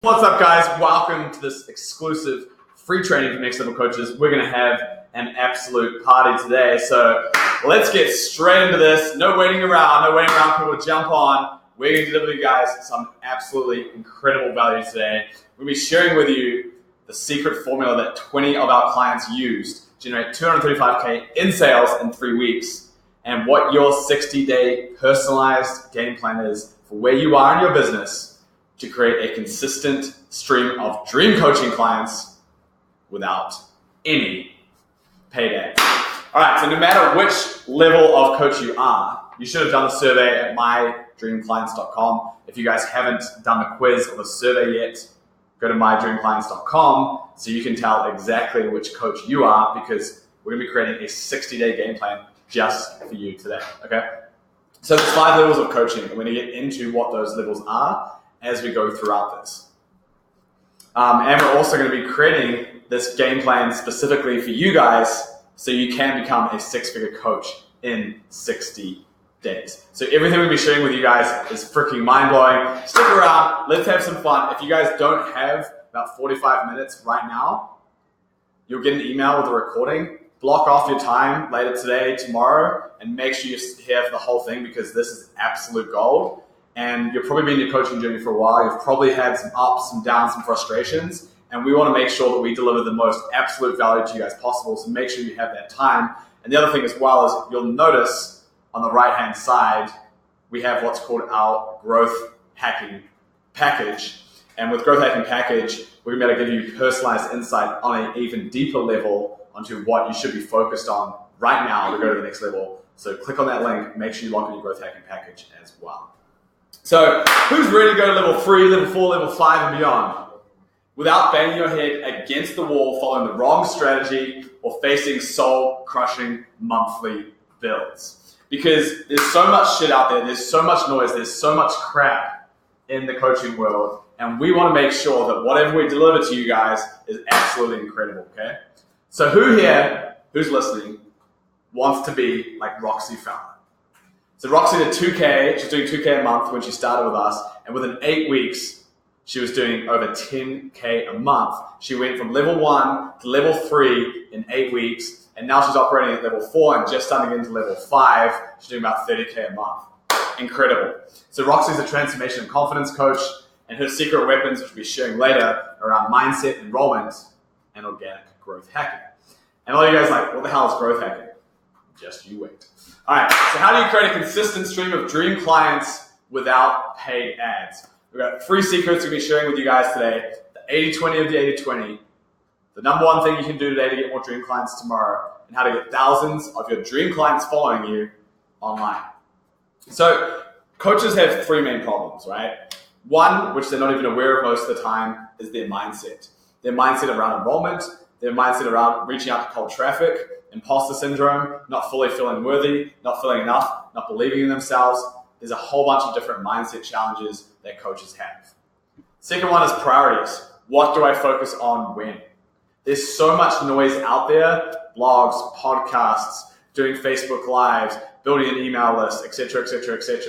What's up, guys? Welcome to this exclusive free training for next level coaches. We're going to have an absolute party today. So let's get straight into this. No waiting around. People jump on. We're going to deliver you guys some absolutely incredible value today. We'll be sharing with you the secret formula that 20 of our clients used to generate $235K in sales in 3 weeks, and what your 60-day personalized game plan is for where you are in your business to create a consistent stream of dream coaching clients without any paid ads. All right, so no matter which level of coach you are, you should have done the survey at mydreamclients.com. If you guys haven't done the quiz or the survey yet, go to mydreamclients.com so you can tell exactly which coach you are, because we're gonna be creating a 60-day game plan just for you today, okay? So there's 5 levels of coaching. We're gonna get into what those levels are as we go throughout this. And we're also going to be creating this game plan specifically for you guys so you can become a 6-figure coach in 60 days. So everything we'll be sharing with you guys is freaking mind-blowing. Stick around. Let's have some fun. If you guys don't have about 45 minutes right now, you'll get an email with a recording. Block off your time later today, tomorrow, and make sure you have the whole thing, because this is absolute gold. And you've probably been in your coaching journey for a while. You've probably had some ups, some downs, some frustrations. And we want to make sure that we deliver the most absolute value to you guys possible. So make sure you have that time. And the other thing as well is you'll notice on the right-hand side, we have what's called our growth hacking package. And with growth hacking package, we're going to be able to give you personalized insight on an even deeper level onto what you should be focused on right now to go to the next level. So click on that link. Make sure you lock in your growth hacking package as well. So who's ready to go to level 3, level 4, level 5 and beyond without banging your head against the wall, following the wrong strategy, or facing soul-crushing monthly bills? Because there's so much shit out there, there's so much noise, there's so much crap in the coaching world, and we want to make sure that whatever we deliver to you guys is absolutely incredible, okay? So who here, who's listening, wants to be like Roxy Fowler? So Roxy did 2K, she's doing 2K a month when she started with us, and within 8 weeks, she was doing over 10K a month. She went from level 1 to level 3 in 8 weeks, and now she's operating at level 4 and just starting into level 5. She's doing about 30K a month. Incredible. So Roxy's a transformation and confidence coach, and her secret weapons, which we'll be sharing later, are around mindset, enrollment, and organic growth hacking. And all you guys are like, what the hell is growth hacking? Just you wait. All right, so how do you create a consistent stream of dream clients without paid ads? We've got 3 secrets we'll be sharing with you guys today. The 80-20 of the 80-20. The number 1 thing you can do today to get more dream clients tomorrow, and how to get thousands of your dream clients following you online. So coaches have 3 main problems, right? 1, which they're not even aware of most of the time, is their mindset. Their mindset around enrollment, their mindset around reaching out to cold traffic, imposter syndrome, not fully feeling worthy, not feeling enough, not believing in themselves. There's a whole bunch of different mindset challenges that coaches have. Second one is priorities. What do I focus on when? There's so much noise out there, blogs, podcasts, doing Facebook Lives, building an email list, etc.,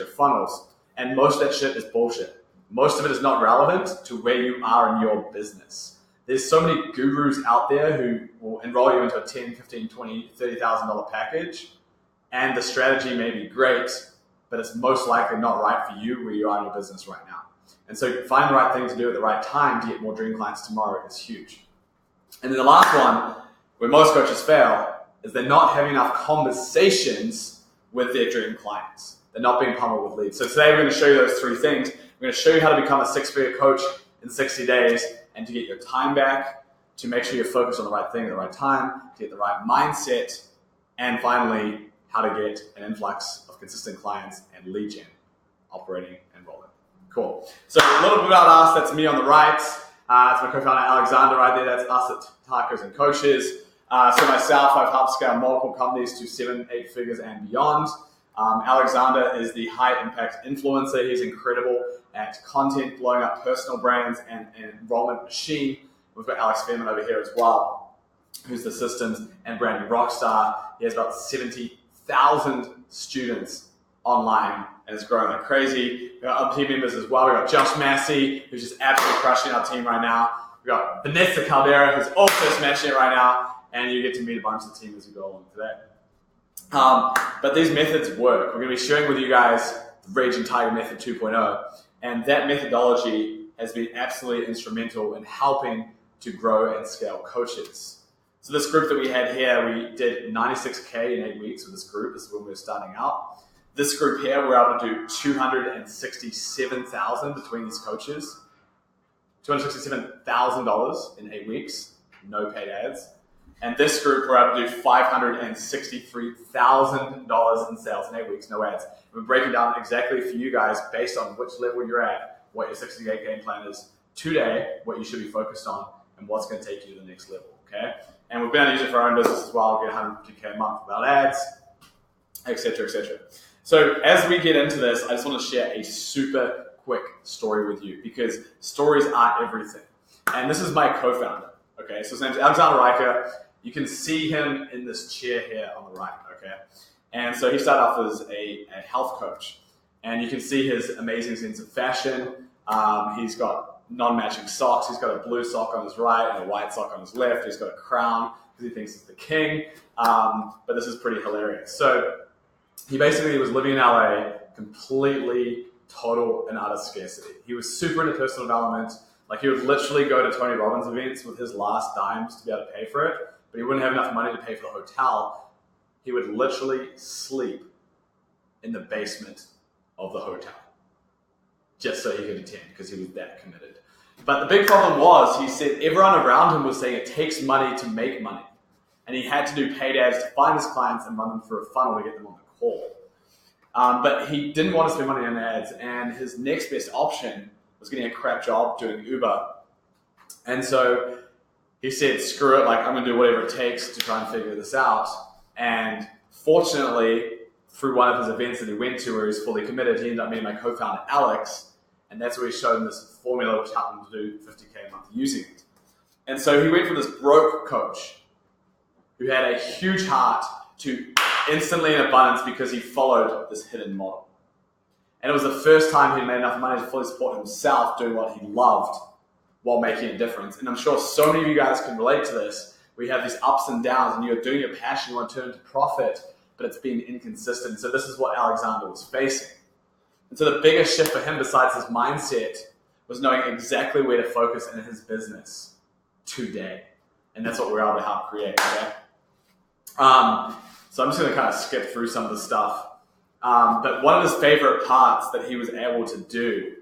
funnels. And most of that shit is bullshit. Most of it is not relevant to where you are in your business. There's so many gurus out there who will enroll you into a $10, $15, $20, $30,000 package, and the strategy may be great, but it's most likely not right for you where you are in your business right now. And so find the right thing to do at the right time to get more dream clients tomorrow is huge. And then the last one, where most coaches fail, is they're not having enough conversations with their dream clients. They're not being pummeled with leads. So today we're going to show you those 3 things. We're going to show you how to become a 6-figure coach in 60 days, and to get your time back, to make sure you're focused on the right thing at the right time, to get the right mindset, and finally, how to get an influx of consistent clients and lead gen operating and rolling. Cool. So a little bit about us. That's me on the right. That's my co-founder Alexander right there. That's us at Tacos and Coaches. So myself, I've helped scale multiple companies to 7, 8 figures and beyond. Alexander is the high impact influencer. He's incredible at content, blowing up personal brands and an enrollment machine. We've got Alex Fairman over here as well, who's the systems and branding rock star. He has about 70,000 students online, and it's growing like crazy. We've got other team members as well. We've got Josh Massey, who's just absolutely crushing our team right now. We've got Vanessa Caldera, who's also smashing it right now, and you get to meet a bunch of the team as we go along today. But these methods work. We're going to be sharing with you guys the Raging Tiger Method 2.0, and that methodology has been absolutely instrumental in helping to grow and scale coaches. So this group that we had here, we did 96K in 8 weeks with this group. This is when we were starting out. This group here, we're able to do 267,000 between these coaches. $267,000 in 8 weeks, no paid ads. And this group, we're able to do $563,000 in sales in 8 weeks, no ads. We're breaking down exactly for you guys based on which level you're at, what your 60-day game plan is today, what you should be focused on, and what's going to take you to the next level, okay? And we've been able to use it for our own business as well, get 150K a month without ads, etc., etc. So as we get into this, I just want to share a super quick story with you because stories are everything. And this is my co-founder, okay? So his name's Alexander Riker. You can see him in this chair here on the right, okay? And so he started off as a health coach. And you can see his amazing sense of fashion. He's got non-matching socks. He's got a blue sock on his right and a white sock on his left. He's got a crown because he thinks he's the king. But this is pretty hilarious. So he basically was living in LA, completely total and utter scarcity. He was super into personal development. Like he would literally go to Tony Robbins events with his last dimes to be able to pay for it, but he wouldn't have enough money to pay for the hotel. He would literally sleep in the basement of the hotel just so he could attend because he was that committed. But the big problem was, he said everyone around him was saying it takes money to make money. And he had to do paid ads to find his clients and run them through a funnel to get them on the call. But he didn't want to spend money on ads, and his next best option was getting a crap job doing Uber. And so he said, screw it, like I'm gonna do whatever it takes to try and figure this out. And fortunately, through one of his events that he went to where he was fully committed, he ended up meeting my co-founder, Alex, and that's where he showed him this formula which helped him to do 50K a month using it. And so he went from this broke coach who had a huge heart to instantly in abundance because he followed this hidden model. And it was the first time he'd made enough money to fully support himself doing what he loved while making a difference. And I'm sure so many of you guys can relate to this. We have these ups and downs, and you're doing your passion, you want to turn to profit, but it's been inconsistent. So this is what Alexander was facing. And so the biggest shift for him, besides his mindset, was knowing exactly where to focus in his business today. And that's what we're able to help create, okay? So I'm just going to kind of skip through some of the stuff. But one of his favorite parts that he was able to do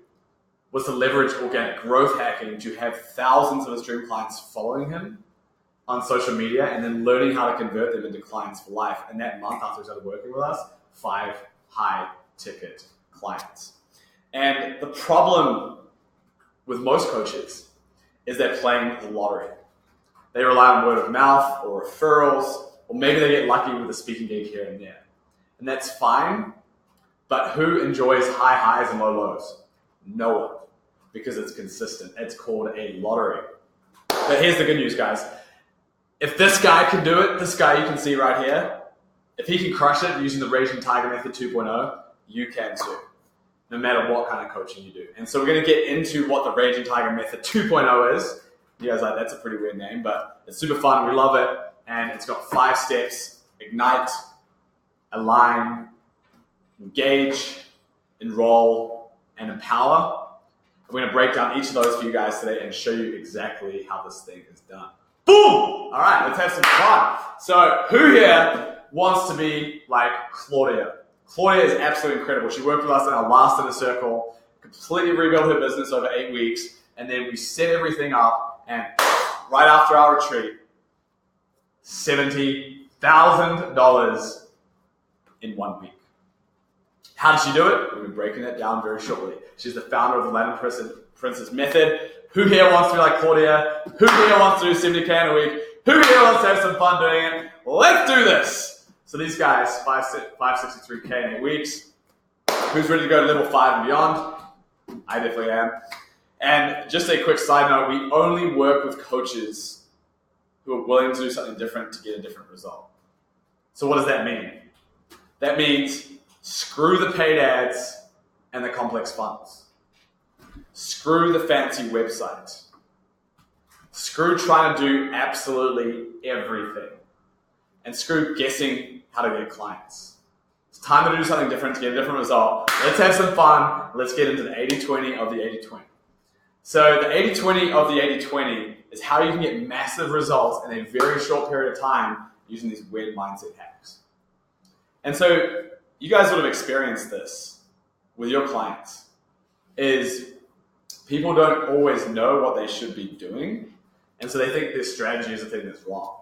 was to leverage organic growth hacking to have thousands of his dream clients following him on social media and then learning how to convert them into clients for life. And that month after he started working with us, 5 high-ticket clients. And the problem with most coaches is they're playing the lottery. They rely on word of mouth or referrals, or maybe they get lucky with a speaking gig here and there. And that's fine, but who enjoys high highs and low lows? No one, because it's consistent. It's called a lottery. But here's the good news, guys. If this guy can do it, this guy you can see right here, if he can crush it using the Raging Tiger Method 2.0, you can too, no matter what kind of coaching you do. And so we're going to get into what the Raging Tiger Method 2.0 is. You guys are like, that's a pretty weird name, but it's super fun. We love it. And it's got 5 steps: ignite, align, engage, enroll, and empower. We're going to break down each of those for you guys today and show you exactly how this thing is done. Boom! All right, let's have some fun. So who here wants to be like Claudia? Claudia is absolutely incredible. She worked with us in our last Inner Circle, completely rebuilt her business over 8 weeks, and then we set everything up, and right after our retreat, $70,000 in 1 week. How did she do it? We'll be breaking that down very shortly. She's the founder of the Latin Princess Method. Who here wants to be like Claudia? Who here wants to do 70K in a week? Who here wants to have some fun doing it? Let's do this. So these guys, 563K in 8 weeks. Who's ready to go to level 5 and beyond? I definitely am. And just a quick side note, we only work with coaches who are willing to do something different to get a different result. So what does that mean? That means Screw the paid ads and the complex funnels. Screw the fancy website. Screw trying to do absolutely everything. And screw guessing how to get clients. It's time to do something different to get a different result. Let's have some fun. Let's get into the 80-20 of the 80-20. So the 80-20 of the 80-20 is how you can get massive results in a very short period of time using these weird mindset hacks. And so you guys would have experienced this with your clients, is people don't always know what they should be doing, and so they think this strategy is a thing that's wrong.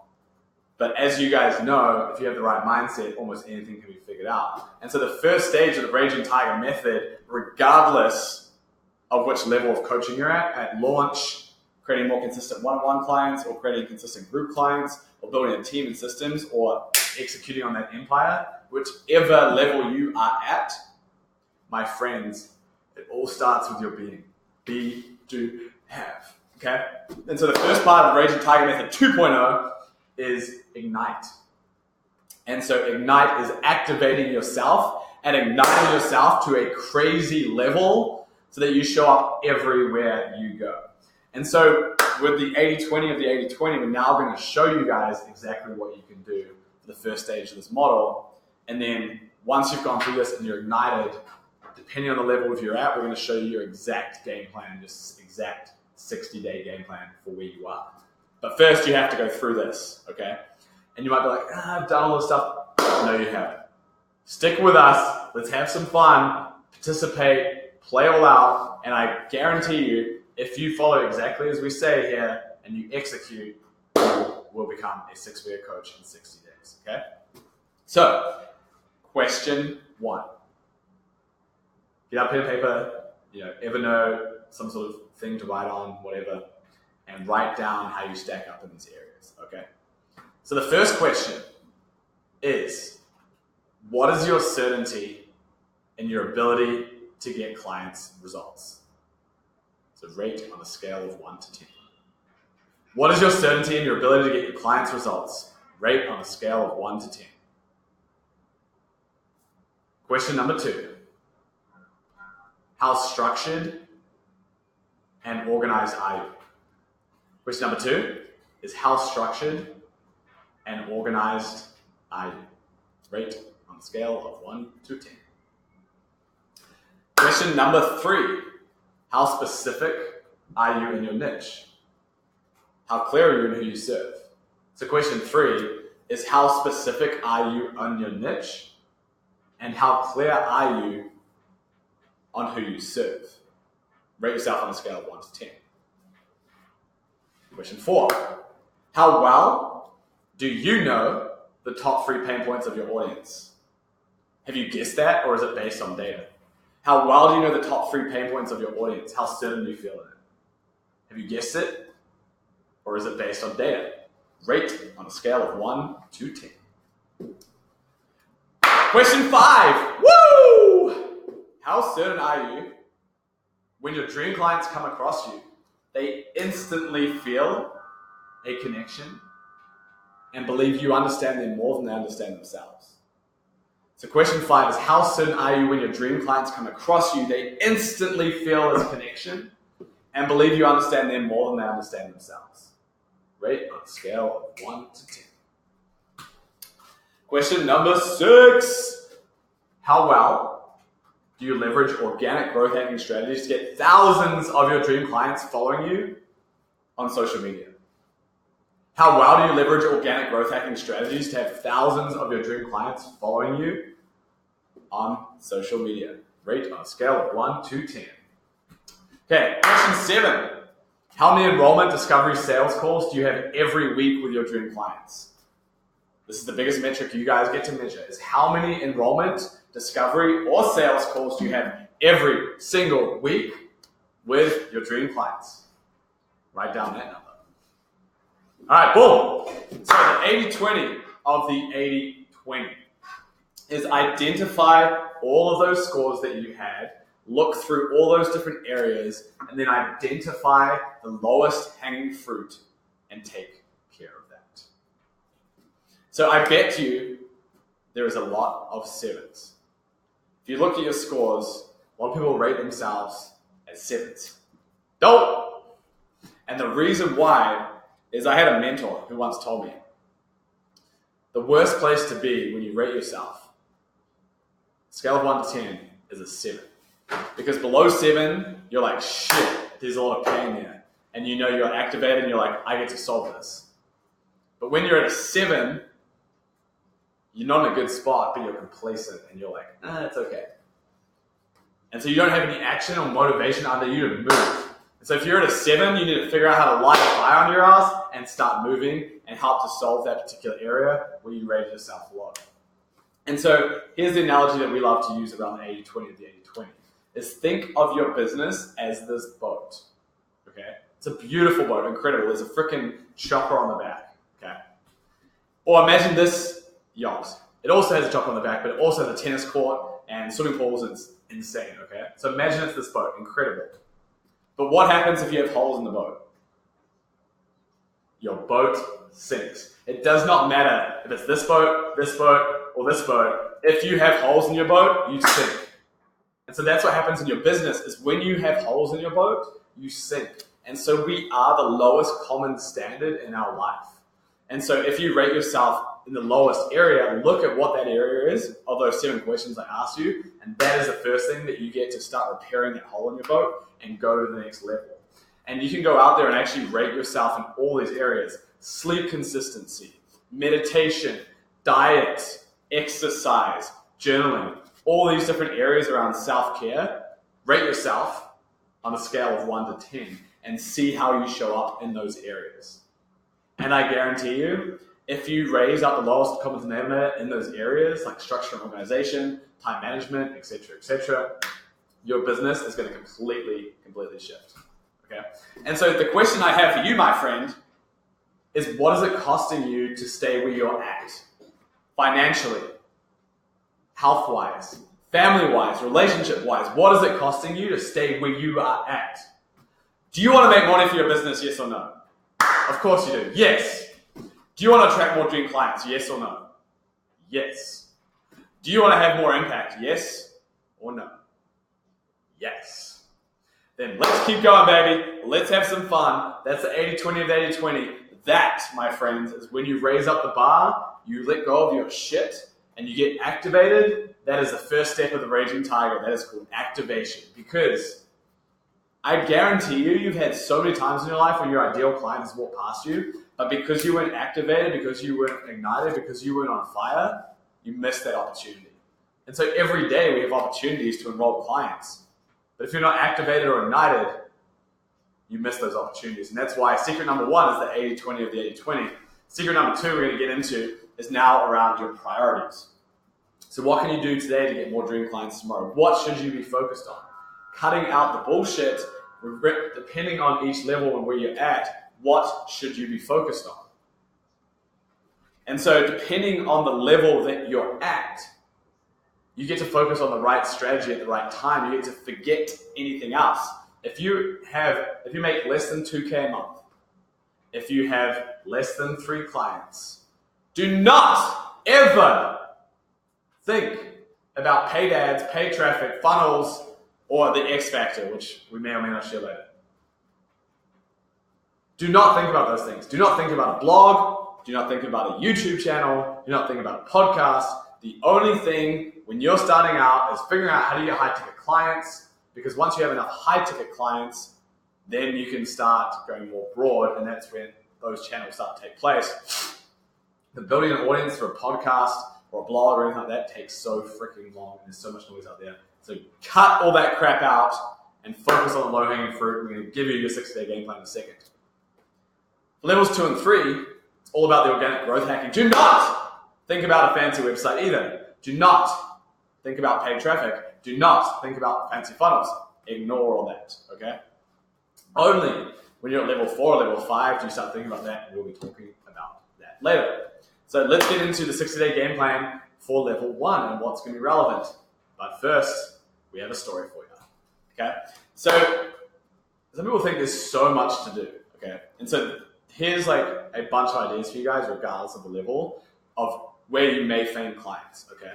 But as you guys know, if you have the right mindset, almost anything can be figured out. And so the first stage of the Raging Tiger method, regardless of which level of coaching you're at launch, creating more consistent one-on-one clients, or creating consistent group clients, or building a team and systems, or executing on that empire, whichever level you are at, my friends, it all starts with your being. Be, do, have. Okay? And so the first part of the Raging Tiger method 2.0 is ignite. And so ignite is activating yourself and igniting yourself to a crazy level so that you show up everywhere you go. And so with the 80-20 of the 80-20, we're now going to show you guys exactly what you can do for the first stage of this model. And then once you've gone through this and you're ignited, depending on the level you're at, we're going to show you your exact game plan, just exact 60-day game plan for where you are. But first, you have to go through this, okay? And you might be like, I've done all this stuff. No, you haven't. Stick with us. Let's have some fun. Participate. Play all out. And I guarantee you, if you follow exactly as we say here and you execute, you will become a six-figure coach in 60 days, okay? So, question 1. Get out pen and paper, Evernote, some sort of thing to write on, whatever, and write down how you stack up in these areas, okay? So the first question is, what is your certainty in your ability to get clients results? So rate on a scale of 1 to 10. What is your certainty in your ability to get your clients results? Rate on a scale of 1 to 10. Question number 2. How structured and organized are you? Question number 2 is, how structured and organized are you? Rate on a scale of 1 to 10. Question number 3, how specific are you in your niche? How clear are you in who you serve? So question 3 is, how specific are you on your niche? And how clear are you on who you serve? Rate yourself on a scale of 1 to 10. Question 4, how well do you know the top 3 pain points of your audience? Have you guessed that, or is it based on data? How well do you know the top 3 pain points of your audience? How certain do you feel in it? Have you guessed it, or is it based on data? Rate on a scale of 1 to 10. Question 5, woo! How certain are you when your dream clients come across you, they instantly feel a connection and believe you understand them more than they understand themselves? So question 5 is, how certain are you when your dream clients come across you, they instantly feel this connection and believe you understand them more than they understand themselves? Rate on a scale of 1 to 10. Question number 6, how well do you leverage organic growth hacking strategies to get thousands of your dream clients following you on social media? How well do you leverage organic growth hacking strategies to have thousands of your dream clients following you on social media? Rate on a scale of 1 to 10. Okay, question 7. How many enrollment, discovery, sales calls do you have every week with your dream clients? This is the biggest metric you guys get to measure, is how many enrollment, discovery, or sales calls do you have every single week with your dream clients? Write down that number. All right, boom. So the 80-20 of the 80-20 is identify all of those scores that you had, look through all those different areas, and then identify the lowest hanging fruit and take care of that. So I bet you there is a lot of 7s. if you look at your scores, a lot of people rate themselves as 7s. Don't! And the reason why is I had a mentor who once told me, the worst place to be when you rate yourself, scale of 1 to 10, is a 7. Because below 7, you're like, shit, there's a lot of pain there. And you know you're activated and you're like, I get to solve this. But when you're at a 7, you're not in a good spot, but you're complacent and you're like, it's okay. And so you don't have any action or motivation under you to move. And so if you're at a 7, you need to figure out how to light a fire on your ass and start moving and help to solve that particular area where you rated yourself low. And so here's the analogy that we love to use around the 80-20 of the 80-20, is think of your business as this boat, okay? It's a beautiful boat, incredible. There's a freaking chopper on the back, okay? Or imagine this yacht. It also has a chopper on the back, but it also has a tennis court and swimming pools. It's insane, okay? So imagine it's this boat, incredible. But what happens if you have holes in the boat? Your boat sinks. It does not matter if it's this boat, or this boat. If you have holes in your boat, you sink. And so that's what happens in your business, is when you have holes in your boat, you sink. And so we are the lowest common standard in our life. And so if you rate yourself in the lowest area, look at what that area is of those 7 questions I asked you. And that is the first thing that you get to start repairing that hole in your boat and go to the next level. And you can go out there and actually rate yourself in all these areas: sleep consistency, meditation, diet, exercise, journaling, all these different areas around self-care. Rate yourself on a scale of 1 to 10 and see how you show up in those areas. And I guarantee you, if you raise up the lowest common denominator in those areas, like structure and organization, time management, etc., your business is going to completely shift. Okay? And so the question I have for you, my friend, is what is it costing you to stay where you're at? Financially, health-wise, family-wise, relationship-wise, what is it costing you to stay where you are at? Do you want to make money for your business, yes or no? Of course you do. Yes. Do you want to attract more dream clients, yes or no? Yes. Do you want to have more impact, yes or no? Yes. Then let's keep going, baby. Let's have some fun. That's the 80-20 of the 80-20. That, my friends, is when you raise up the bar, you let go of your shit, and you get activated. That is the first step of the Raging Tiger. That is called activation. Because I guarantee you, you've had so many times in your life when your ideal client has walked past you, but because you weren't activated, because you weren't ignited, because you weren't on fire, you missed that opportunity. And so every day we have opportunities to enroll clients. But if you're not activated or ignited, you miss those opportunities. And that's why secret number 1 is the 80-20 of the 80-20. Secret number 2 we're going to get into is now around your priorities. So what can you do today to get more dream clients tomorrow? What should you be focused on? Cutting out the bullshit, depending on each level and where you're at, what should you be focused on? And so depending on the level that you're at, you get to focus on the right strategy at the right time. You get to forget anything else. If you make less than 2K a month, if you have less than 3 clients, do not ever think about paid ads, paid traffic, funnels, or the X factor, which we may or may not share later. Do not think about those things. Do not think about a blog. Do not think about a YouTube channel. Do not think about a podcast. The only thing when you're starting out is figuring out how to get high-ticket clients, because once you have enough high-ticket clients, then you can start going more broad, and that's when those channels start to take place. The building an audience for a podcast or a blog or anything like that takes so freaking long. There's so much noise out there. So cut all that crap out and focus on the low-hanging fruit. We're going to give you your 60-day game plan in a second. Levels 2 and 3, it's all about the organic growth hacking. Do not think about a fancy website either. Do not think about paid traffic. Do not think about fancy funnels. Ignore all that, okay? Only when you're at level 4 or level 5 do you start thinking about that, and we'll be talking about that later. So let's get into the 60-day game plan for level 1 and what's going to be relevant. But first, we have a story for you, okay? So some people think there's so much to do, okay? And so here's like a bunch of ideas for you guys, regardless of the level of where you may find clients, okay?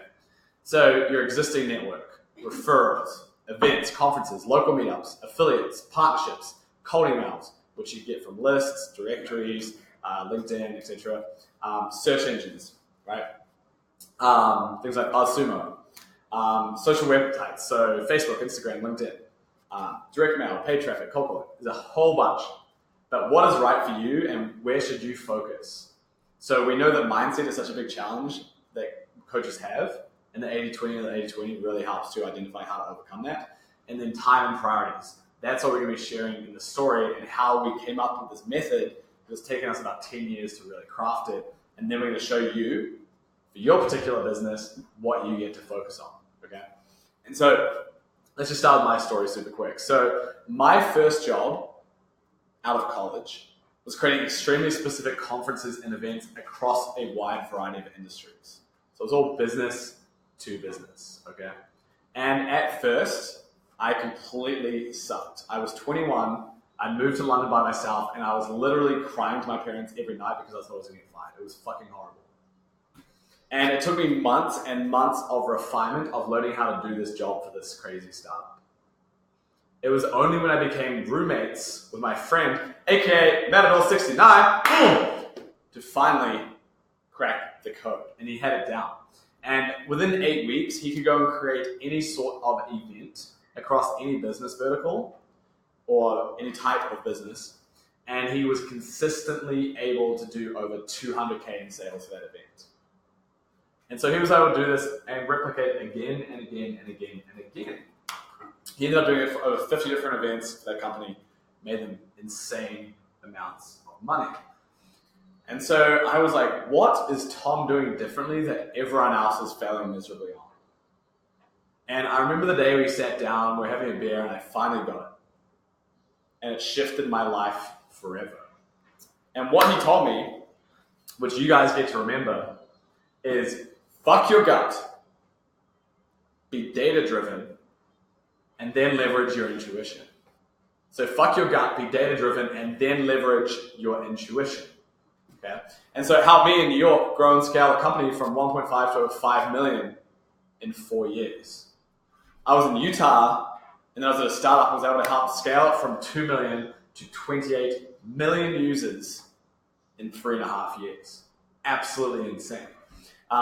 So your existing network, referrals, events, conferences, local meetups, affiliates, partnerships, cold emails, which you get from lists, directories, LinkedIn, etc. Search engines, right? Things like BuzzSumo, social websites, so Facebook, Instagram, LinkedIn, direct mail, paid traffic, cold calling. There's a whole bunch. But what is right for you and where should you focus? So we know that mindset is such a big challenge that coaches have, and the 80-20 and the 80-20 really helps to identify how to overcome that. And then time and priorities. That's what we're going to be sharing in the story and how we came up with this method. It's taken us about 10 years to really craft it. And then we're going to show you, for your particular business, what you get to focus on, okay? And so let's just start with my story super quick. So my first job out of college was creating extremely specific conferences and events across a wide variety of industries. So it was all business to business, okay? And at first, I completely sucked. I was 21, I moved to London by myself, and I was literally crying to my parents every night because I thought I was gonna get fired. It was fucking horrible. And it took me months and months of refinement of learning how to do this job for this crazy startup. It was only when I became roommates with my friend, aka Matador69, to finally crack the code. And he had it down. And within 8 weeks, he could go and create any sort of event across any business vertical or any type of business. And he was consistently able to do over 200K in sales for that event. And so he was able to do this and replicate again and again and again and again. He ended up doing it for over 50 different events for that company, made them insane amounts of money. And so I was like, what is Tom doing differently that everyone else is failing miserably on? And I remember the day we sat down, we were having a beer, and I finally got it. And it shifted my life forever. And what he told me, which you guys get to remember, is fuck your gut, be data-driven, and then leverage your intuition. So fuck your gut, be data-driven, and then leverage your intuition. Okay? And so it helped me in New York grow and scale a company from 1.5 to over 5 million in 4 years. I was in Utah, and then I was at a startup. I was able to help scale it from 2 million to 28 million users in 3.5 years. Absolutely insane.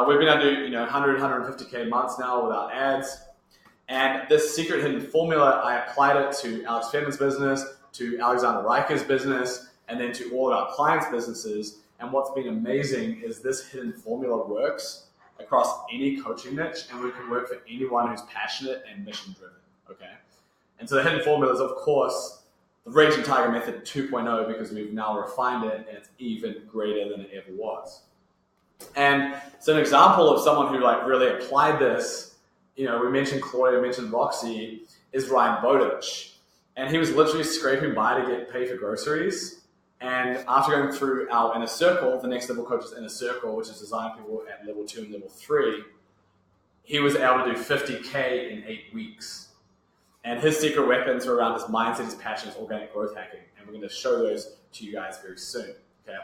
We've been able to do 100, 150K months now without ads. And this secret hidden formula, I applied it to Alex Fedman's business, to Alexander Riker's business, and then to all of our clients' businesses. And what's been amazing is this hidden formula works across any coaching niche, and we can work for anyone who's passionate and mission-driven, okay? And so the hidden formula is, of course, the Raging Tiger Method 2.0, because we've now refined it, and it's even greater than it ever was. And so an example of someone who really applied this, we mentioned Claudia, we mentioned Roxy, is Ryan Bowditch. And he was literally scraping by to get paid for groceries. And after going through our inner circle, the next level coach's inner circle, which is designed for people at level 2 and level 3, he was able to do 50K in 8 weeks. And his secret weapons are around his mindset, his passion, his organic growth hacking. And we're going to show those to you guys very soon. Okay.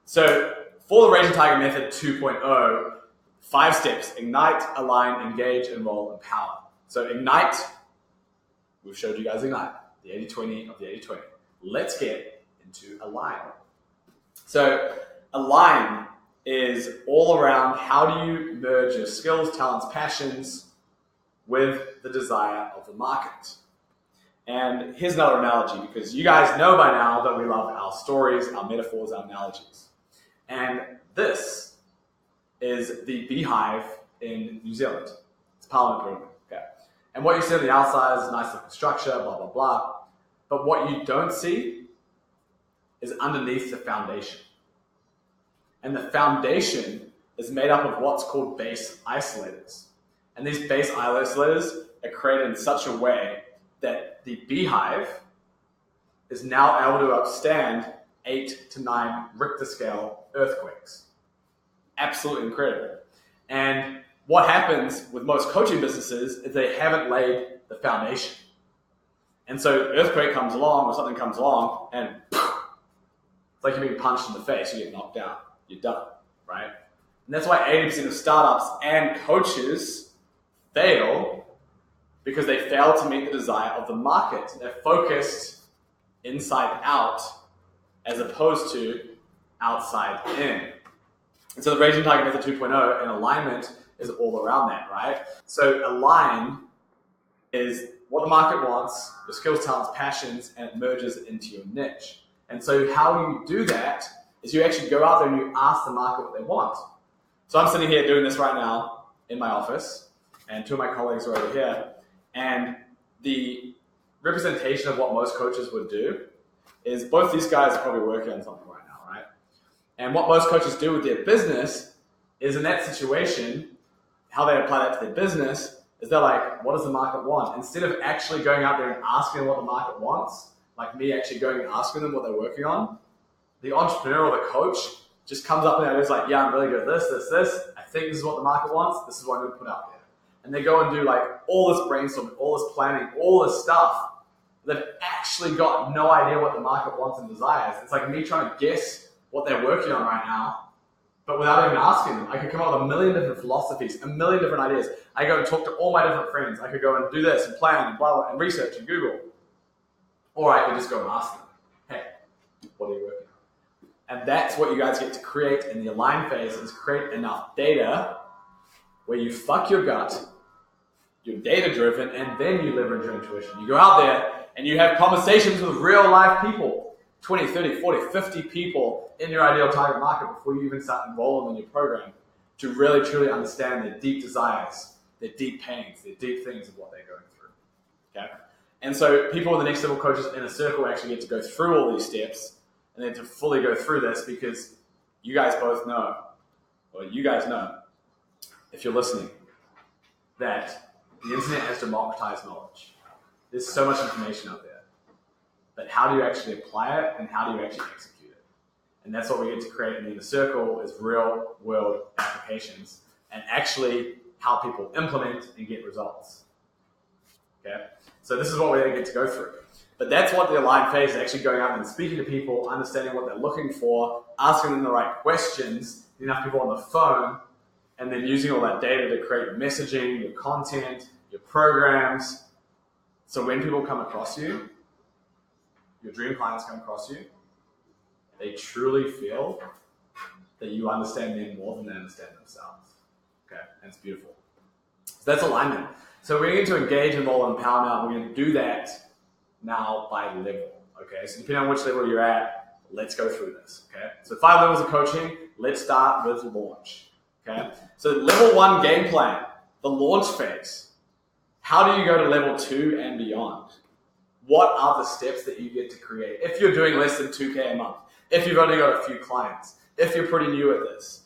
So for the Raging Tiger Method 2.0, 5 steps: ignite, align, engage, enroll, empower. So ignite, we've showed you guys ignite, the 80-20 of the 80-20. Let's get into align. So align is all around how do you merge your skills, talents, passions with the desire of the market. And here's another analogy, because you guys know by now that we love our stories, our metaphors, our analogies. And this is the beehive in New Zealand. It's Parliament Building. Okay. And what you see on the outside is a nice looking structure, blah, blah, blah. But what you don't see is underneath the foundation. And the foundation is made up of what's called base isolators. And these base isolators are created in such a way that the beehive is now able to withstand 8 to 9 Richter scale earthquakes. Absolutely incredible. And what happens with most coaching businesses is they haven't laid the foundation. And so earthquake comes along or something comes along and it's like you're being punched in the face, you get knocked out, you're done, right? And that's why 80% of startups and coaches fail because they fail to meet the desire of the market. They're focused inside out as opposed to outside in. And so the Raging Target Method 2.0 and alignment is all around that, right? So align is what the market wants, your skills, talents, passions, and it merges into your niche. And so how you do that is you actually go out there and you ask the market what they want. So I'm sitting here doing this right now in my office, and two of my colleagues are over here, and the representation of what most coaches would do is both these guys are probably working on something right now, right? And what most coaches do with their business is in that situation, how they apply that to their business is they're like, what does the market want? Instead of actually going out there and asking what the market wants, like me actually going and asking them what they're working on, the entrepreneur or the coach just comes up and is like, yeah, I'm really good at this. I think this is what the market wants. This is what I'm going to put out there. And they go and do like all this brainstorming, all this planning, all this stuff. They've actually got no idea what the market wants and desires. It's like me trying to guess what they're working on right now, but without even asking them. I could come up with a million different philosophies, a million different ideas. I go and talk to all my different friends. I could go and do this and plan and blah, blah, and research and Google. Or I could just go and ask them, hey, what are you working on? And that's what you guys get to create in the align phase, is create enough data where you fuck your gut, you're data driven, and then you leverage your intuition. You go out there and you have conversations with real life people, 20, 30, 40, 50 people in your ideal target market before you even start enrolling in your program to really truly understand their deep desires, their deep pains, their deep things of what they're going through. Okay? And so people in the next level coaches in a circle actually get to go through all these steps and then to fully go through this, because you guys both know, or you guys know, if you're listening, that the internet has democratized knowledge. There's so much information out there. But how do you actually apply it and how do you actually execute it? And that's what we get to create in the inner circle, is real world applications and actually how people implement and get results. Okay? So this is what we get to go through. But that's what the align phase is, actually going out and speaking to people, understanding what they're looking for, asking them the right questions, enough people on the phone, and then using all that data to create your messaging, your content, your programs. So when people come across you, your dream clients come across you, they truly feel that you understand them more than they understand themselves. Okay, and it's beautiful. So that's alignment. So we're going to engage in all empowerment. We're going to do that now by level. Okay, so depending on which level you're at, let's go through this. Okay, so 5 levels of coaching. Let's start with launch. Okay, so level 1 game plan, the launch phase. How do you go to level 2 and beyond? What are the steps that you get to create? If you're doing less than 2K a month, if you've only got a few clients, if you're pretty new at this,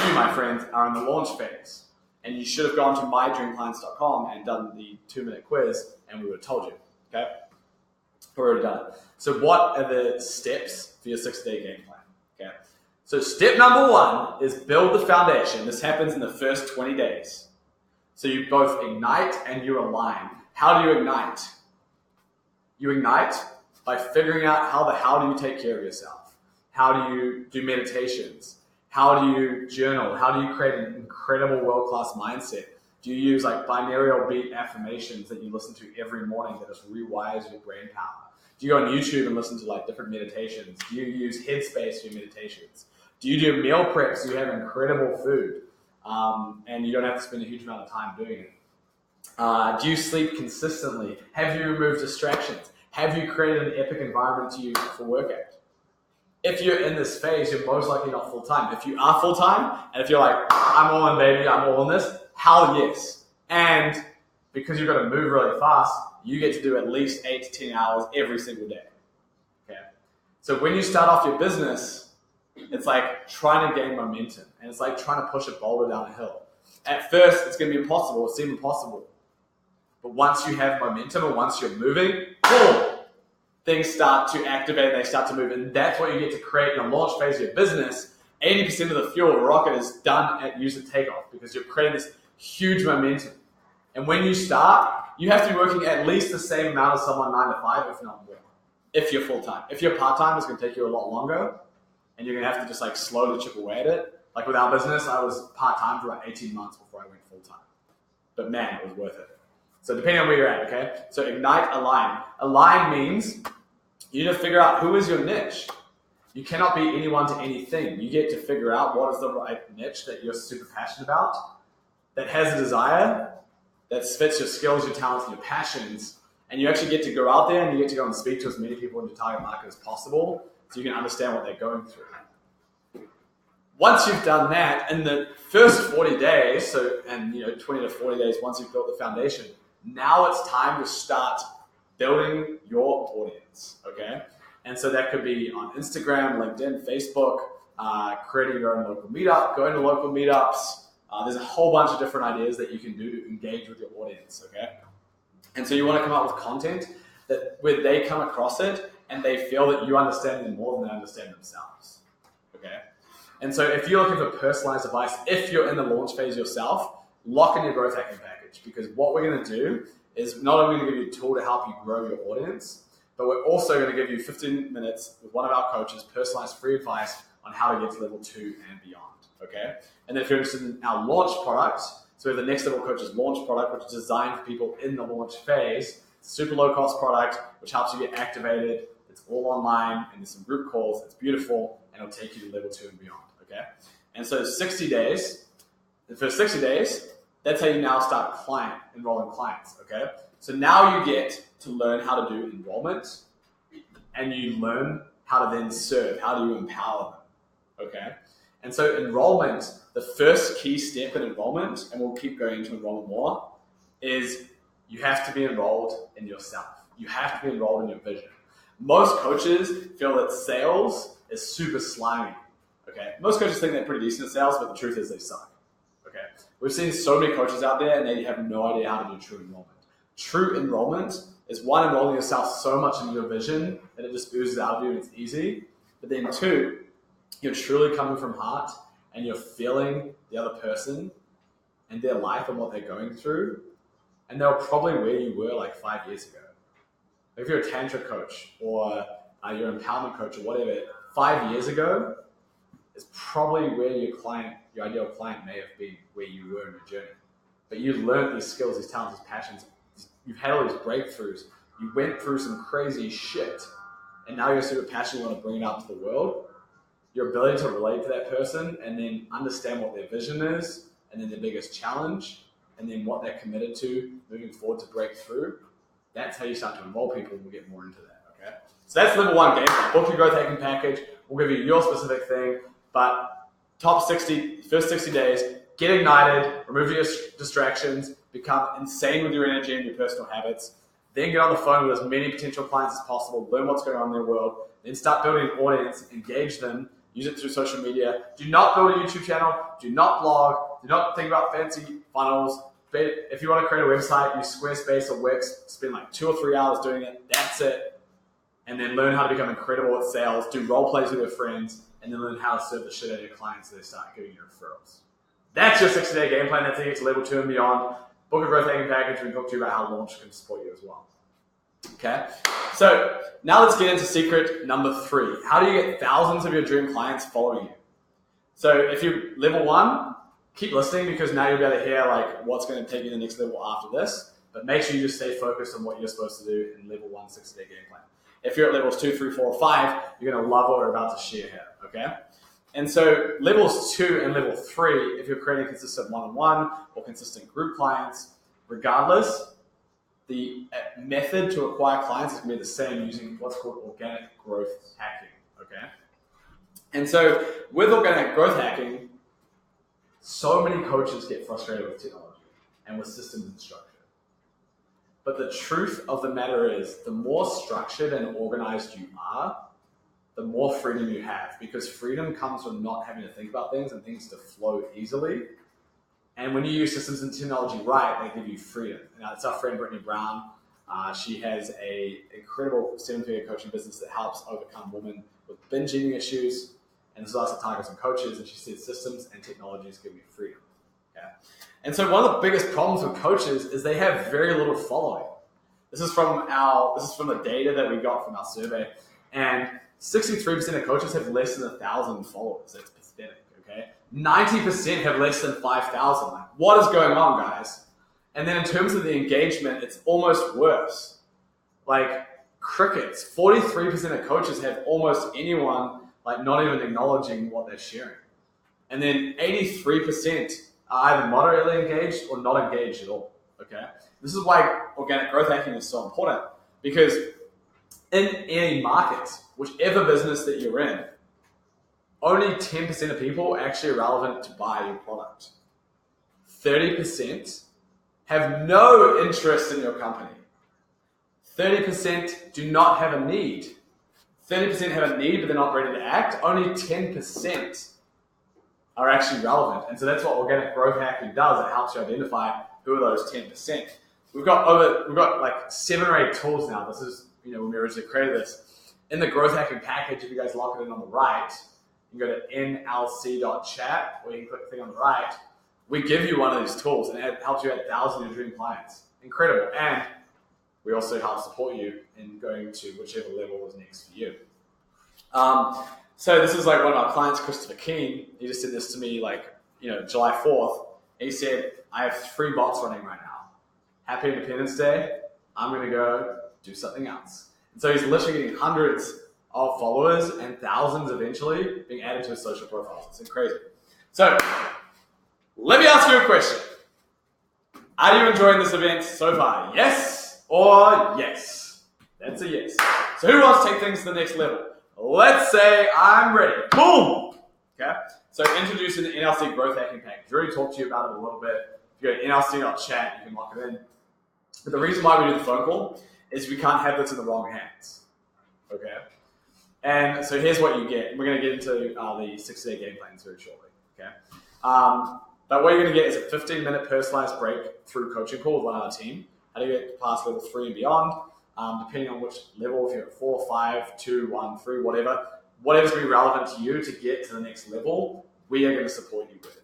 you, my friends, are in the launch phase. And you should have gone to mydreamclients.com and done the 2-minute quiz, and we would have told you. Okay? We've already done it. So what are the steps for your 6-day game plan? Okay? So step number 1 is build the foundation. This happens in the first 20 days. So you both ignite and you align. How do you ignite? You ignite by figuring out how do you take care of yourself? How do you do meditations? How do you journal? How do you create an incredible world-class mindset? Do you use like binaural beat affirmations that you listen to every morning that just rewires your brain power? Do you go on YouTube and listen to like different meditations? Do you use Headspace for your meditations? Do you do meal prep so you have incredible food and you don't have to spend a huge amount of time doing it? Do you sleep consistently? Have you removed distractions? Have you created an epic environment to use for workout? If you're in this phase, you're most likely not full-time. If you are full-time, and if you're like, I'm all in, baby, I'm all in this, hell yes. And because you've got to move really fast, you get to do at least 8 to 10 hours every single day. Okay. So when you start off your business, it's like trying to gain momentum. And it's like trying to push a boulder down a hill. At first, it's going to be impossible. It'll seem impossible. But once you have momentum and once you're moving, boom, things start to activate and they start to move. And that's what you get to create in the launch phase of your business. 80% of the fuel of a rocket is done at use and takeoff because you're creating this huge momentum. And when you start, you have to be working at least the same amount as someone 9 to 5, if not more, if you're full-time. If you're part-time, it's going to take you a lot longer and you're going to have to just like slowly chip away at it. Like with our business, I was part-time for about 18 months before I went full-time. but man, it was worth it. So depending on where you're at, okay? So ignite, align. Align means you need to figure out who is your niche. You cannot be anyone to anything. You get to figure out what is the right niche that you're super passionate about, that has a desire, that fits your skills, your talents, and your passions. And you actually get to go out there and you get to go and speak to as many people in your target market as possible so you can understand what they're going through. Once you've done that, in the first 40 days, 20 to 40 days once you've built the foundation, now it's time to start building your audience, okay? And so that could be on Instagram, LinkedIn, Facebook, creating your own local meetup, going to local meetups. There's a whole bunch of different ideas that you can do to engage with your audience, okay? And so you want to come up with content that where they come across it and they feel that you understand them more than they understand themselves, okay? And so if you're looking for personalized advice, if you're in the launch phase yourself, lock in your growth hacking package, because what we're going to do is not only going to give you a tool to help you grow your audience, but we're also going to give you 15 minutes with one of our coaches, personalized free advice on how to get to level 2 and beyond, okay? And then if you're interested in our launch product, so we have the Next Level Coaches launch product, which is designed for people in the launch phase. It's a super low cost product, which helps you get activated. It's all online and there's some group calls. It's beautiful and it'll take you to level 2 and beyond, okay? And so 60 days, the first 60 days, that's how you now start enrolling clients, okay? So now you get to learn how to do enrollment and you learn how to then serve. How do you empower them, okay? And so enrollment, the first key step in enrollment, and we'll keep going into enrollment more, is you have to be enrolled in yourself. You have to be enrolled in your vision. Most coaches feel that sales is super slimy, okay? Most coaches think they're pretty decent at sales, but the truth is they suck, okay? We've seen so many coaches out there and they have no idea how to do true enrollment. True enrollment is one, enrolling yourself so much in your vision that it just oozes out of you and it's easy. But then two, you're truly coming from heart and you're feeling the other person and their life and what they're going through. And they're probably where you were like 5 years ago. If you're a Tantra coach or you're an empowerment coach or whatever, 5 years ago is probably where your ideal client may have been, where you were in your journey. But you learned these skills, these talents, these passions. You've had all these breakthroughs. You went through some crazy shit. And now you're super passionate, you want to bring it out to the world. Your ability to relate to that person and then understand what their vision is and then their biggest challenge and then what they're committed to moving forward to break through. That's how you start to enroll people, and we'll get more into that, okay? So that's level 1 game plan. Book your growth hacking package. We'll give you your specific thing, but first 60 days, get ignited, remove your distractions, become insane with your energy and your personal habits, then get on the phone with as many potential clients as possible, learn what's going on in their world, then start building an audience, engage them, use it through social media. Do not build a YouTube channel, do not blog, do not think about fancy funnels. If you want to create a website, use Squarespace or Wix, spend like 2 or 3 hours doing it, that's it. And then learn how to become incredible at sales, do role plays with your friends, and then learn how to serve the shit out of your clients so they start giving you referrals. That's your 60-day game plan. That's how you get to level 2 and beyond. Book a growth hacking package. We can talk to you about how launch can support you as well. Okay? So now let's get into secret number 3. How do you get thousands of your dream clients following you? So if you're level 1, keep listening because now you'll be able to hear like what's going to take you to the next level after this. But make sure you just stay focused on what you're supposed to do in level 1 60-day game plan. If you're at levels 2, 3, 4, 5, you're going to love what we're about to share here. Okay? And so levels 2 and level 3, if you're creating consistent one-on-one or consistent group clients, regardless, the method to acquire clients is going to be the same using what's called organic growth hacking, okay? And so with organic growth hacking, so many coaches get frustrated with technology and with systems and structure. But the truth of the matter is, the more structured and organized you are, the more freedom you have, because freedom comes from not having to think about things and things to flow easily. And when you use systems and technology right, they give you freedom. Now, it's our friend Brittany Brown. She has an incredible 7-figure coaching business that helps overcome women with binge eating issues. And this is also targets on coaches. And she said systems and technologies give you freedom. Okay? And so one of the biggest problems with coaches is they have very little following. This is from the data that we got from our survey. And 63% of coaches have less than 1,000 followers. That's pathetic, okay? 90% have less than 5,000. Like, what is going on, guys? And then in terms of the engagement, it's almost worse. Like crickets, 43% of coaches have almost anyone like not even acknowledging what they're sharing. And then 83% are either moderately engaged or not engaged at all, okay? This is why organic growth hacking is so important, because in any market, whichever business that you're in, only 10% of people are actually relevant to buy your product. 30% have no interest in your company. 30% do not have a need. 30% have a need, but they're not ready to act. Only 10% are actually relevant. And so that's what organic growth hacking does. It helps you identify who are those 10%. We've got like 7 or 8 tools now. This is, when we originally created this. In the growth hacking package, if you guys lock it in on the right, you can go to nlc.chat, or you can click the thing on the right. We give you one of these tools, and it helps you add thousands of dream clients. Incredible. And we also help support you in going to whichever level was next for you. So this is like one of our clients, Christopher Keane. He just did this to me July 4th. He said, I have 3 bots running right now. Happy Independence Day. I'm going to go do something else. And so he's literally getting hundreds of followers and thousands eventually being added to his social profiles. It's crazy. So let me ask you a question. Are you enjoying this event so far? Yes or yes? That's a yes. So who wants to take things to the next level? Let's say I'm ready. Boom! Okay? So introducing the NLC growth hacking package. I already talked to you about it a little bit. If you go to nlc.chat, you can lock it in. But the reason why we do the phone call is we can't have this in the wrong hands. Okay? And so here's what you get. We're going to get into the 60-day game plans very shortly. Okay? But what you're going to get is a 15-minute personalized breakthrough coaching call with one of our team. How do you get past level 3 and beyond? Depending on which level, if you're at 4, 5, 2, 1, 3, whatever's going to be relevant to you to get to the next level, we are going to support you with.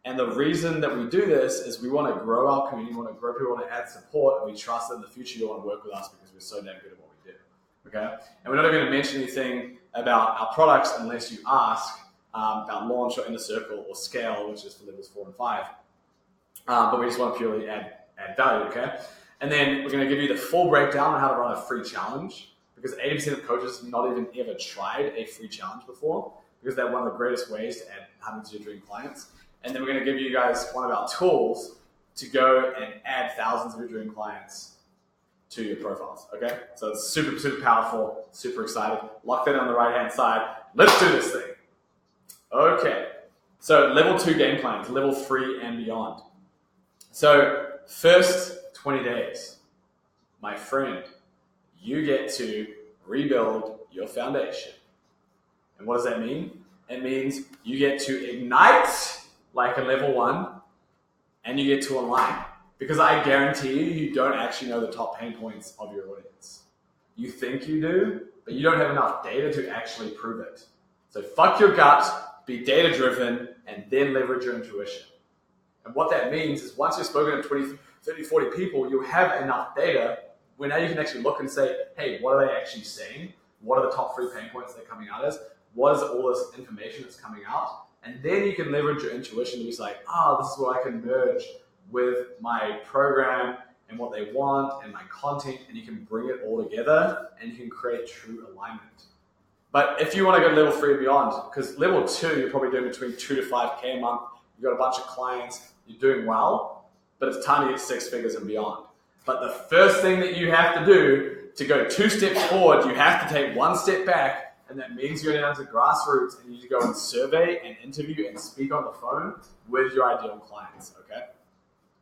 And the reason that we do this is we want to grow our community, we want to grow people, we want to add support, and we trust that in the future you'll want to work with us because we're so damn good at what we do. Okay? And we're not going to mention anything about our products unless you ask about launch or inner circle or scale, which is for levels 4 and 5. But we just want to purely add value, okay? And then we're going to give you the full breakdown on how to run a free challenge, because 80% of coaches have not even ever tried a free challenge before, because they're one of the greatest ways to add hundreds of your dream clients. And then we're going to give you guys one of our tools to go and add thousands of your dream clients to your profiles, okay? So it's super, super powerful, super excited. Lock that on the right-hand side. Let's do this thing. Okay, so level 2 game plans, level 3 and beyond. So first 20 days, my friend, you get to rebuild your foundation. And what does that mean? It means you get to ignite like a level 1 and you get to align. Because I guarantee you don't actually know the top pain points of your audience. You think you do, but you don't have enough data to actually prove it. So fuck your gut, be data driven, and then leverage your intuition. And what that means is once you've spoken to 20, 30, 40 people, you have enough data where now you can actually look and say, hey, what are they actually saying? What are the top 3 pain points they're coming out as? What is all this information that's coming out? And then you can leverage your intuition to be like, this is what I can merge with my program and what they want and my content, and you can bring it all together and you can create true alignment. But if you want to go level 3 and beyond, because level 2, you're probably doing between 2 to 5K a month, you've got a bunch of clients, you're doing well, but it's time to get 6 figures and beyond. But the first thing that you have to do to go 2 steps forward, you have to take 1 step back, and that means you're down to grassroots and you need to go and survey and interview and speak on the phone with your ideal clients, okay?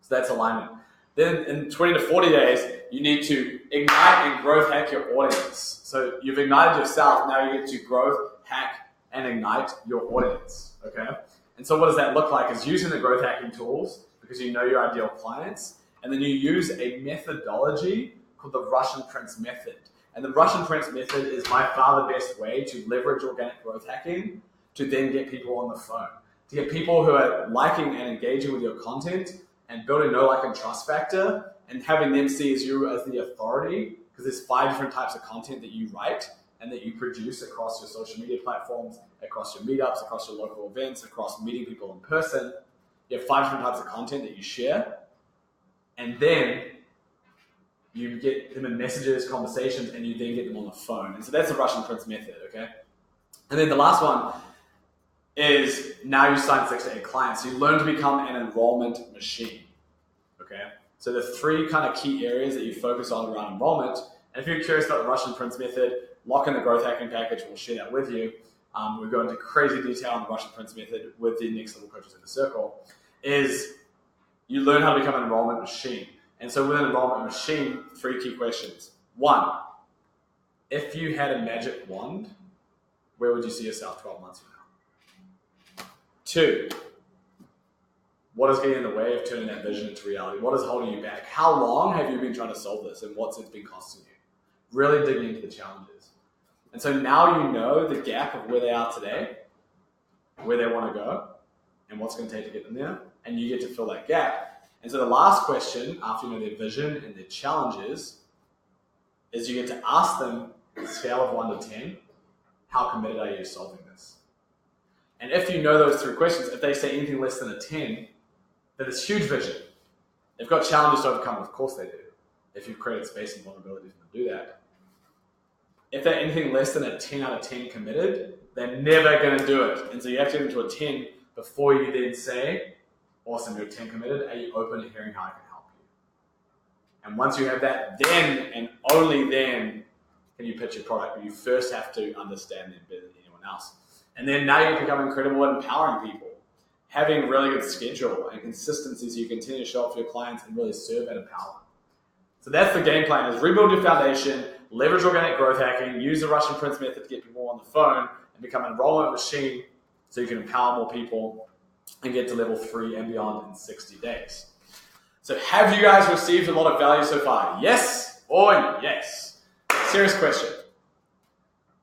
So that's alignment. Then in 20 to 40 days, you need to ignite and growth hack your audience. So you've ignited yourself, now you get to growth, hack, and ignite your audience, okay? And so what does that look like? Is using the growth hacking tools because you know your ideal clients, and then you use a methodology called the Russian Prince method. And the Russian Prince method is by far the best way to leverage organic growth hacking to then get people on the phone, to get people who are liking and engaging with your content and building know, like, and trust factor, and having them see as you as the authority, because there's 5 different types of content that you write and that you produce across your social media platforms, across your meetups, across your local events, across meeting people in person. You have 5 different types of content that you share. And then you get them in messages, conversations, and you then get them on the phone. And so that's the Russian Prince method, okay? And then the last one is now you sign 6 to 8 clients. So you learn to become an enrollment machine, okay? So the 3 kind of key areas that you focus on around enrollment. And if you're curious about the Russian Prince method, lock in the growth hacking package. We'll share that with you. We go into crazy detail on the Russian Prince method with the next level coaches in the circle. Is you learn how to become an enrollment machine. And so with an enrollment machine, 3 key questions. 1, if you had a magic wand, where would you see yourself 12 months from now? 2, what is getting in the way of turning that vision into reality? What is holding you back? How long have you been trying to solve this and what's it been costing you? Really digging into the challenges. And so now you know the gap of where they are today, where they want to go, and what's going to take to get them there, and you get to fill that gap. And so the last question, after you know their vision and their challenges, is you get to ask them, on a scale of 1 to 10, how committed are you to solving this? And if you know those 3 questions, if they say anything less than a 10, then it's huge vision. They've got challenges to overcome, of course they do, if you've created space and vulnerability for them to do that. If they're anything less than a 10 out of 10 committed, they're never going to do it. And so you have to get into a 10 before you then say, awesome, you're 10 committed. Are you open to hearing how I can help you? And once you have that, then and only then can you pitch your product. But you first have to understand them better than anyone else. And then now you become incredible at empowering people. Having a really good schedule and consistency so you continue to show up for your clients and really serve and empower them. So that's the game plan, is rebuild your foundation, leverage organic growth hacking, use the Russian Prince method to get people on the phone, and become an enrollment machine so you can empower more people and get to level 3 and beyond in 60 days. So have you guys received a lot of value so far? Yes or yes? Serious question.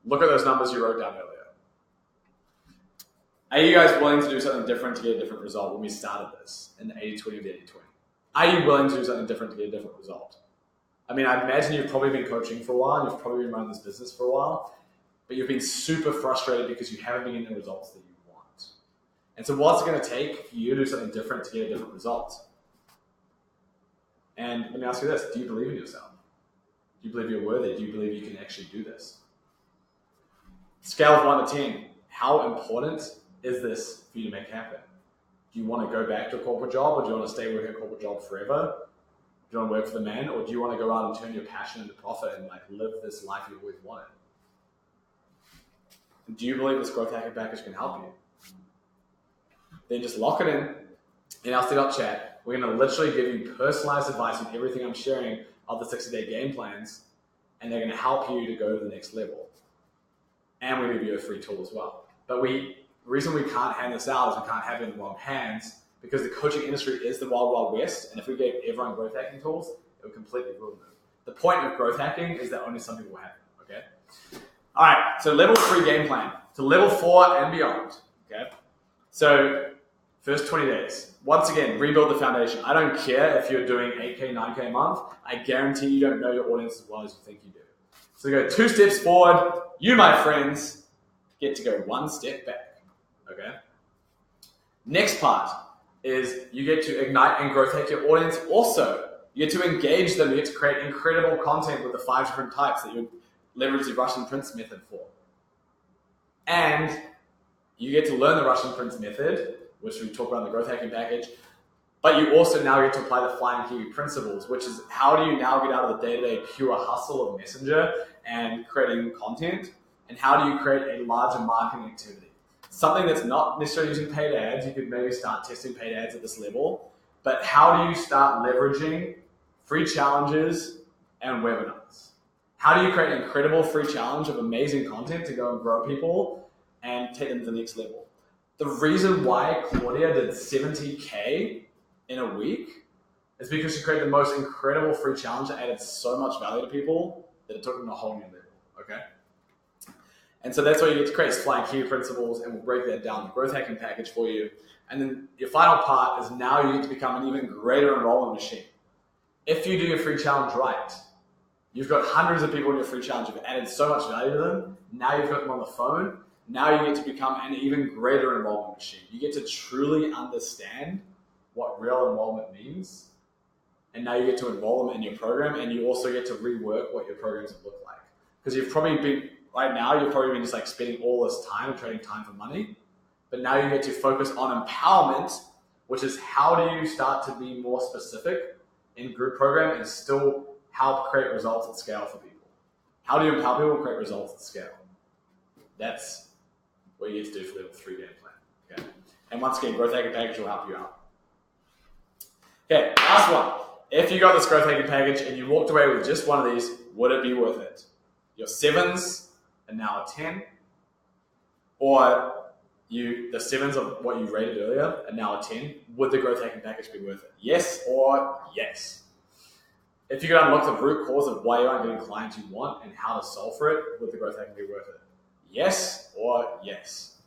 Look at those numbers you wrote down earlier. Are you guys willing to do something different to get a different result when we started this in the 80-20 of the 80-20? Are you willing to do something different to get a different result? I mean, I imagine you've probably been coaching for a while, and you've probably been running this business for a while, but you've been super frustrated because you haven't been getting the results that you want. And so what's it going to take for you to do something different to get a different result? And let me ask you this, do you believe in yourself? Do you believe you're worthy? Do you believe you can actually do this? Scale of 1 to 10, how important is this for you to make happen? Do you want to go back to a corporate job, or do you want to stay working a corporate job forever? Do you want to work for the man, or do you want to go out and turn your passion into profit and live this life you always wanted? And do you believe this growth hacking package can help you? Then just lock it in our sit-up chat. We're going to literally give you personalized advice on everything I'm sharing of the 60-day game plans, and they're going to help you to go to the next level. And we give you a free tool as well. But the reason we can't hand this out is we can't have it in the wrong hands, because the coaching industry is the wild, wild west, and if we gave everyone growth hacking tools, it would completely ruin them. The point of growth hacking is that only some people have it, okay? All right, so level 3 game plan to level 4 and beyond, okay? So first 20 days. Once again, rebuild the foundation. I don't care if you're doing 8K, 9K a month. I guarantee you don't know your audience as well as you think you do. So go 2 steps forward. You, my friends, get to go 1 step back, okay? Next part is you get to ignite and growth hack your audience also. You get to engage them. You get to create incredible content with the 5 different types that you leverage the Russian Prince method for. And you get to learn the Russian Prince method, which we talk about in the growth hacking package, but you also now get to apply the Flying Kiwi principles, which is how do you now get out of the day-to-day pure hustle of Messenger and creating content, and how do you create a larger marketing activity? Something that's not necessarily using paid ads. You could maybe start testing paid ads at this level, but how do you start leveraging free challenges and webinars? How do you create an incredible free challenge of amazing content to go and grow people and take them to the next level? The reason why Claudia did 70K in a week is because she created the most incredible free challenge that added so much value to people that it took them to a whole new level, okay? And so that's what you get to create is Flying Kiwi principles, and we'll break that down in the growth hacking package for you. And then your final part is now you get to become an even greater enrollment machine. If you do your free challenge right, you've got hundreds of people in your free challenge. You've added so much value to them. Now you've got them on the phone. Now you get to become an even greater enrollment machine. You get to truly understand what real enrollment means and now you get to enroll them in your program, and you also get to rework what your programs have looked like. Because you've probably been, right now, you've probably been just like spending all this time and trading time for money, but now you get to focus on empowerment, which is how do you start to be more specific in group program and still help create results at scale for people. How do you empower people to create results at scale? That's what you get to do for level 3 game plan. Okay. And once again, growth hacking package will help you out. Okay, last one. If you got this growth hacking package and you walked away with just one of these, would it be worth it? Your 7s are now a 10, or the 7s of what you rated earlier are now a 10. Would the growth hacking package be worth it? Yes or yes. If you could unlock the root cause of why you aren't getting clients you want and how to solve for it, would the growth hacking be worth it? Yes or yes.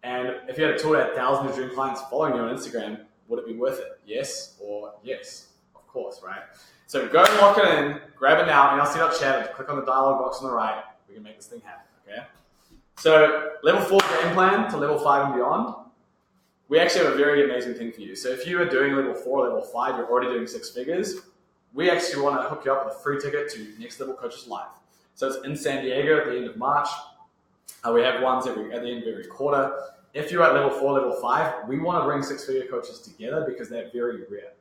And if you had a tool that had thousands of dream clients following you on Instagram, would it be worth it? Yes or yes? Of course, right? So go and lock it in, grab it now, and I'll see chat, click on the dialog box on the right. We can make this thing happen, okay? So level 4 game plan to level 5 and beyond, we actually have a very amazing thing for you. So if you are doing level 4, level 5, you're already doing 6 figures, we actually want to hook you up with a free ticket to Next Level Coaches Live. So it's in San Diego at the end of March. We have ones at the end of every quarter. If you're at level 4, level 5, we want to bring 6-figure coaches together because they're very rare.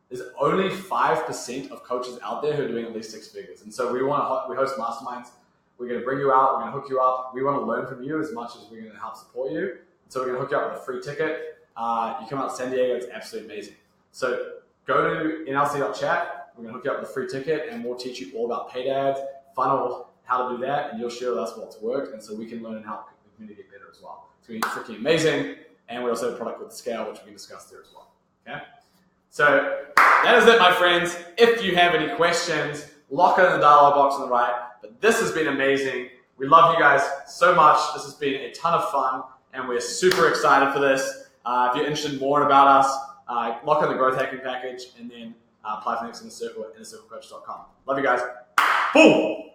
There's only 5% of coaches out there who are doing at least 6 figures. And so we host masterminds. We're going to bring you out. We're going to hook you up. We want to learn from you as much as we're going to help support you. So we're going to hook you up with a free ticket. You come out to San Diego. It's absolutely amazing. So go to nlc.chat. We're going to hook you up with a free ticket, and we'll teach you all about paid ads, funnel, how to do that, and you'll share with us what's worked, and so we can learn and help the community get better as well. It's going to be freaking amazing. And we also have a product with Scale, which we can discuss there as well. Okay? So that is it, my friends. If you have any questions, lock it in the dialog box on the right. But this has been amazing. We love you guys so much. This has been a ton of fun, and we're super excited for this. If you're interested in more about us, lock in the growth hacking package, and then apply for Next in the Circle at innercirclecoach.com. Love you guys. Boom!